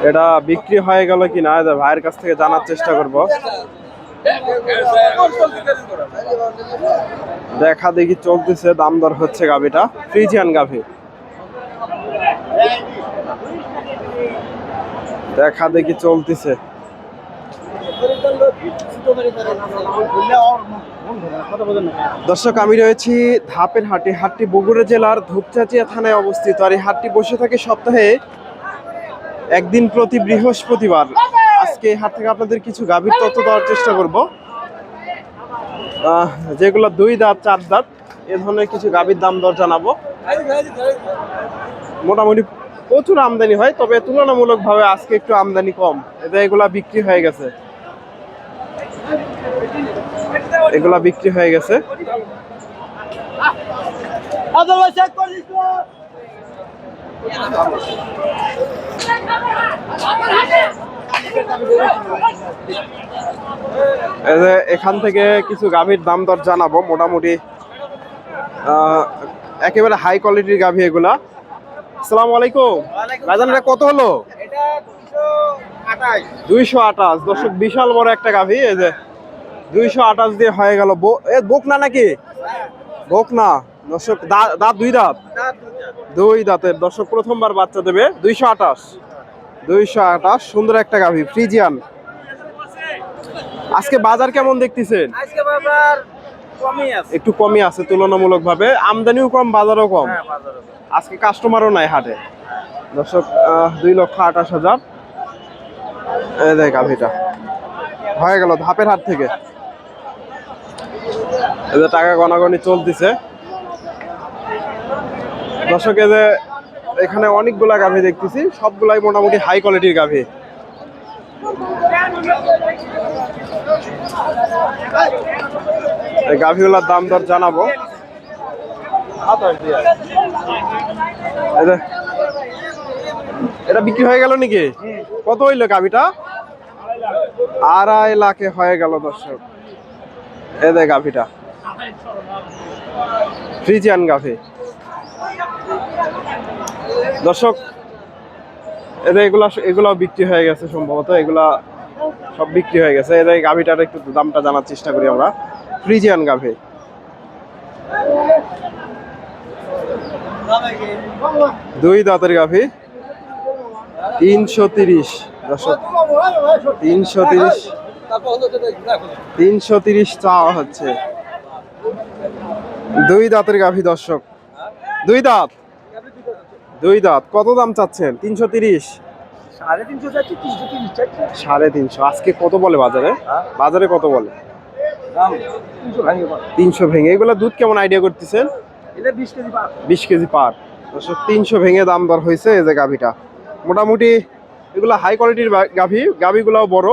এটা বিক্রি হয়ে গেল কিনা ভাইয়ের কাছ থেকে জানার চেষ্টা করব। দেখা দেখি চলতেছে, দাম দর হচ্ছে গাভিটা, ফ্রিজিয়ান গাভি। দেখা দেখি চলতেছে। দর্শক, আমি রয়েছি ধাপের হাটে। হাটটি বগুড়া জেলার ধূপচাচিয়া থানায় অবস্থিত। আর এই হাটটি বসে থাকে সপ্তাহে একদিন প্রতি বৃহস্পতিবার। আজকে এই হাট থেকে আপনাদের কিছু গাভীর তথ্য দেওয়ার চেষ্টা করব, যেগুলো 2 দাঁত 4 দাঁত এ ধরনের কিছু গাভীর দাম দর জানাবো। মোটামুটি প্রচুর আমদানি হয়, তবে তুলনামূলকভাবে আজকে একটু আমদানি কম। এগুলা বিক্রি হয়ে গেছে, এগুলা বিক্রি হয়ে গেছে। এখান থেকে কিছু গাভীর দাম দর জানাবো। মোটামুটি একেবারে হাই কোয়ালিটির গাভী এগুলা। আসসালামু আলাইকুম ভাইজান, এটা কত হলো? 228। দর্শক, বিশাল বড় একটা গাভী। এই যে 228 দিয়ে হয়ে গেল। বোক না নাকি? বোক না দর্শক, দাঁত 2 দাঁত, 2 দাঁতের। দর্শক, প্রথমবার বাচ্চা দেবে। 228 সুন্দর একটা গাভী, ফ্রিজিয়ান। আজকে বাজার কেমন দেখতেছেন? আজকে বাজার কমই আছে, একটু কমই আছে তুলনামূলকভাবে। আমদানিও কম, বাজারও কম। আজকে কাস্টমারও নাই হাটে। দর্শক, 2,28,000 এই দেখ গাভীটা হয়ে গেল ধাপের হাট থেকে। এদের টাকা গণাগণি চলতেছে। দর্শক, এখানে অনেকগুলা গাভী দেখতেছি, সবগুলাই মোটামুটি হাই কোয়ালিটির গাভী। এই গাভীগুলোর দাম দর জানাবো। এটা বিক্রি হয়ে গেল নাকি? কত হইলো গাভীটা? 2.5 লাখে হয়ে গেল। দর্শক, এই দেখ গাভীটা, ফ্রিজিয়ান গাভী। দর্শক, এগুলাও বিক্রি হয়ে গেছে সম্ভবত। এগুলা সব বিক্রি হয়ে গেছে। এদের গাভীটার একটু দামটা জানার চেষ্টা করি আমরা। ফ্রিজিয়ান গাভী, 2 দাঁতের গাভী, 330। দর্শক, 330 চাওয়া হচ্ছে। 2 দাঁতের গাভী। দর্শক, 2 দাঁত, 2 দাঁত। কত দাম চাচ্ছেন? 330। 350। আজকে কত বলে বাজারে? বাজারে কত বলে? 300 ভেঙে। এগুলো দুধ কেমন আইডিয়া করতেছেন? 20 কেজি পার। 300 ভেঙে দাম দর হয়েছে। এই যে গাভীটা মোটামুটি এগুলো হাই কোয়ালিটির গাভী, গাভীগুলাও বড়।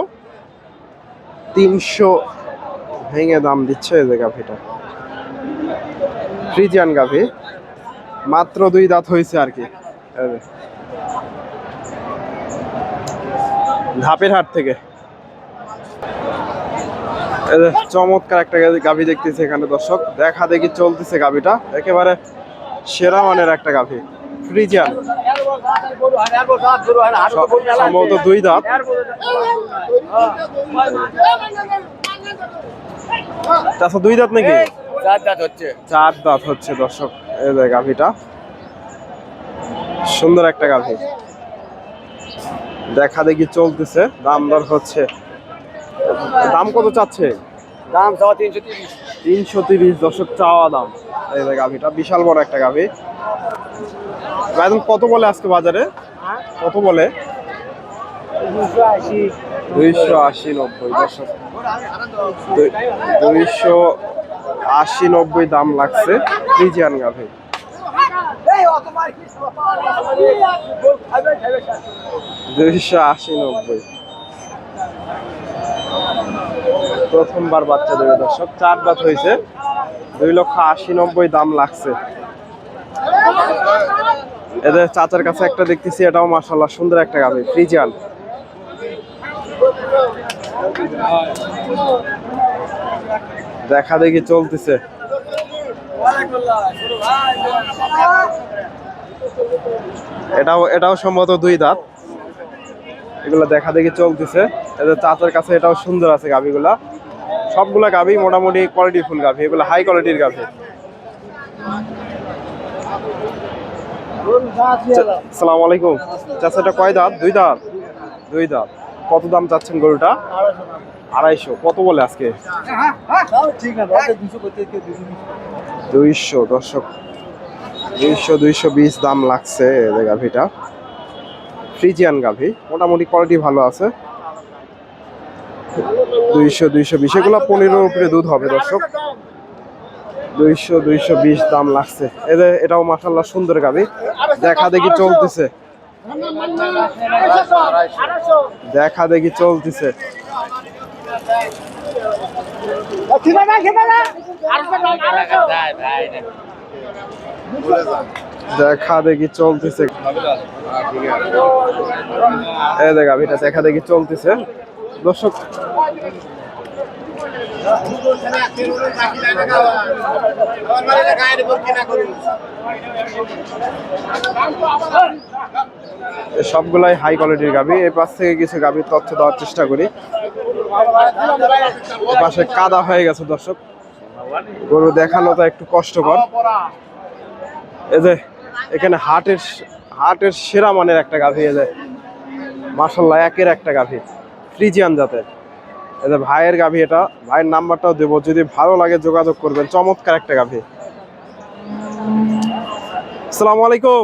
300 ভেঙে দাম দিচ্ছে। এই যে গাভীটা ফ্রিজিয়ান গাভী, মাত্র 2 দাঁত হয়েছে আর কি। ধাপের হাট থেকে চমৎকার একটা গাভী দেখতেছে এখানে। দর্শক, দেখা দেখি চলতেছে গাভীটা, একেবারে সেরা মানের একটা গাভী, ফ্রিজিয়ান। সম্ভবত 2 দাঁত। আচ্ছা, 2 দাঁত নাকি? 4 দাঁত হচ্ছে। দর্শক, এই যে গাভীটা, সুন্দর একটা গাভী। দেখা দেখি চলতেছে, দাম দর হচ্ছে। দাম কত চাচ্ছে? দাম 330। 330 দর্শক, চাওয়া দাম। এই যে গাভীটা বিশাল বড় একটা গাভী। কত বলে আজকে বাজারে? কত বলে? 280-90। দর্শক, 280-90 দাম লাগছে ফ্রিজিয়ান গাভী। 280-90 প্রথমবার বাচ্চা দেবে। দর্শক, 4 দাঁত হয়েছে। 2,80,90 দাম লাগছে। এদের চাচার কাছে একটা দেখতেছি, এটাও মাশাআল্লাহ সুন্দর একটা গাভী, ফ্রিজিয়ান। দেখা দেখি চলতেছে। এটাও সম্ভবত 2 দাঁত। এগুলো দেখা দেখি চলতেছে। এদের চাচার কাছে এটাও সুন্দর আছে গাভিগুলা। সবগুলা গাভি মোটামুটি কোয়ালিটি ফুল গাভি, এগুলো হাই কোয়ালিটির গাভি। আসসালামু আলাইকুম চাচা, এটা কয় দাঁত? দুই দাঁত। দুই দাঁত। কত দাম চাচ্ছেন গরুটা? 250। কত বলে আজকে? 200। দর্শক 200-220 দাম লাগছে এই গাভিটা। ফ্রিজিয়ান গাভি, মোটামুটি কোয়ালিটি ভালো আছে। 200-220, এগুলো 15-র উপরে দুধ হবে দর্শক। 200-220 দাম লাগছে। এটাও মাশাআল্লাহ সুন্দর গাভি, দেখা দেখি চলতেছে। দেখা দেখি চলতেছে। দেখা দেখি চলতেছে। এই যে গাভিটা দেখা দেখি চলতেছে দর্শক। সবগুলাই হাই কোয়ালিটির গাভি। এই পাশ থেকে কিছু গাভির তথ্য দেওয়ার চেষ্টা করি। এ পাশে কাদা হয়ে গেছে দর্শক, গরু দেখানোটা একটু কষ্টকর। এই যে এখানে হাটের সেরা মানের একটা গাভি, এই যে মাশাআল্লাহ একের একটা গাভি, ফ্রিজিয়ান জাতের। এই যে ভাইয়ের গাভি, এটা ভাইয়ের নাম্বারটাও দেবো, যদি ভালো লাগে যোগাযোগ করবেন। চমৎকার একটা গাভি। আসসালামু আলাইকুম,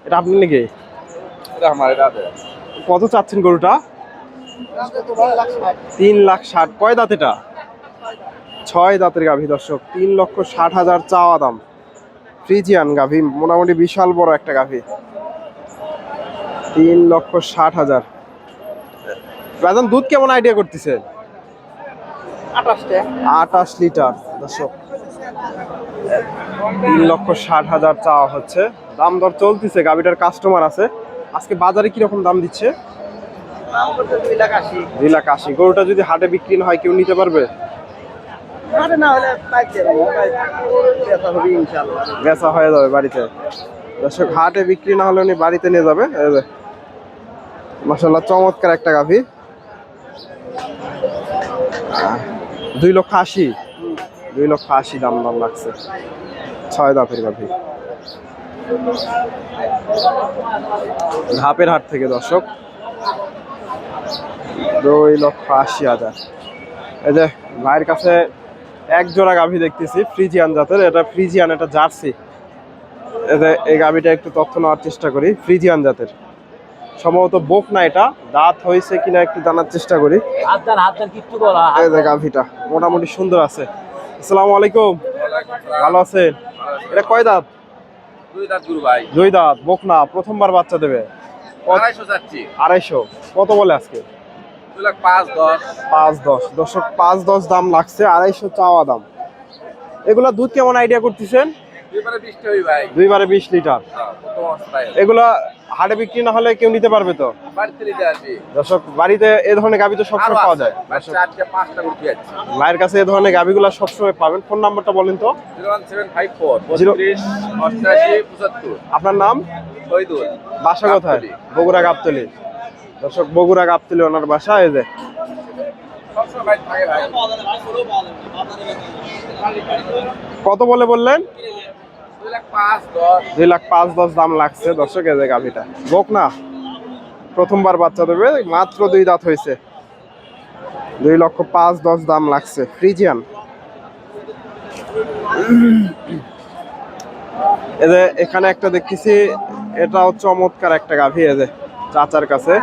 এটা আপনি নাকি? কত চাচ্ছেন গরুটা? 3,60,000। কয় দাঁত এটা? 6 দাঁতের গাভি দর্শক। 3,60,000 চাওয়া দাম। ফ্রিজিয়ান গাভি, মোটামুটি বিশাল বড় একটা গাভি। 3,60,000। বেতন দুধ কেমন আইডিয়া করতেছে? 28 লিটার দর্শক। 3,60,000 চাওয়া হচ্ছে। দাম দর চলতেছে, গাভিটার কাস্টমার আছে। আজকে বাজারে কিরকম দাম দিচ্ছে? 2,80,000। গরুটা যদি হাটে বিক্রি না হয় কেউ নিতে পারবে? বেচা হয়ে যাবে বাড়িতে দর্শক। হাটে বিক্রি না হলে উনি বাড়িতে নিয়ে যাবে। মাশাআল্লাহ চমৎকার একটা গাভি। 2,80,000। 2,80,000 দাম লাগছে। 6 দাঁতের গাভি, ধাপের হাট থেকে দর্শক। 2,80,000। এই যে ভাইয়ের কাছে এক জোড়া গাভি দেখতেছি, ফ্রিজিয়ান জাতের। এটা ফ্রিজিয়ান, এটা জার্সি। এই গাভিটা একটু তথ্য নেওয়ার চেষ্টা করি। ফ্রিজিয়ান জাতের, সম্ভবত বোক না, এটা দাঁত হয়েছে কিনা একটু জানার চেষ্টা করি। এই যে গাভিটা মোটামুটি সুন্দর আছে। আসসালামু আলাইকুম, ভালো আছেন? এটা কয় দাঁত? 2 দাঁত গুরু ভাই। 2 দাঁত, বোক না, প্রথমবার বাচ্চা দেবে। 250 যাচ্ছি। 250। কত বলে আজকে? 2,05,10। দর্শক 5-10 দাম লাগছে, 250 চাওয়া দাম। এগুলা দুধ কেমন আইডিয়া করতেছেন? 2 বারে 20 লিটার। এগুলা হাটে বিক্রি না হলে কেউ নিতে পারবে তো? দর্শক বাড়িতে এই ধরনের গাভি তো সবসময় পাওয়া যায়। মায়ের কাছে এই ধরনের গাভিগুলা সবসময় পাবেন। ফোন নাম্বারটা বলেন তো। 01754 আপনার নাম? শহীদুল। বাসা কোথায়? বগুড়া গাবতলী। দর্শক বগুড়া গাবতলী ওনার বাসা। এই যে কত বলে বললেন? 2,05,10 দাম লাগছে দর্শক। এই যে গাভিটা বোক না, প্রথমবার বাচ্চা দেবে, মাত্র 2 দাঁত হয়েছে। 2,05,10 দাম লাগছে। ফ্রিজিয়ান। এই যে এখানে একটা দেখতেছি, এটাও চমৎকার একটা গাভি। এই যে চাচার কাছে।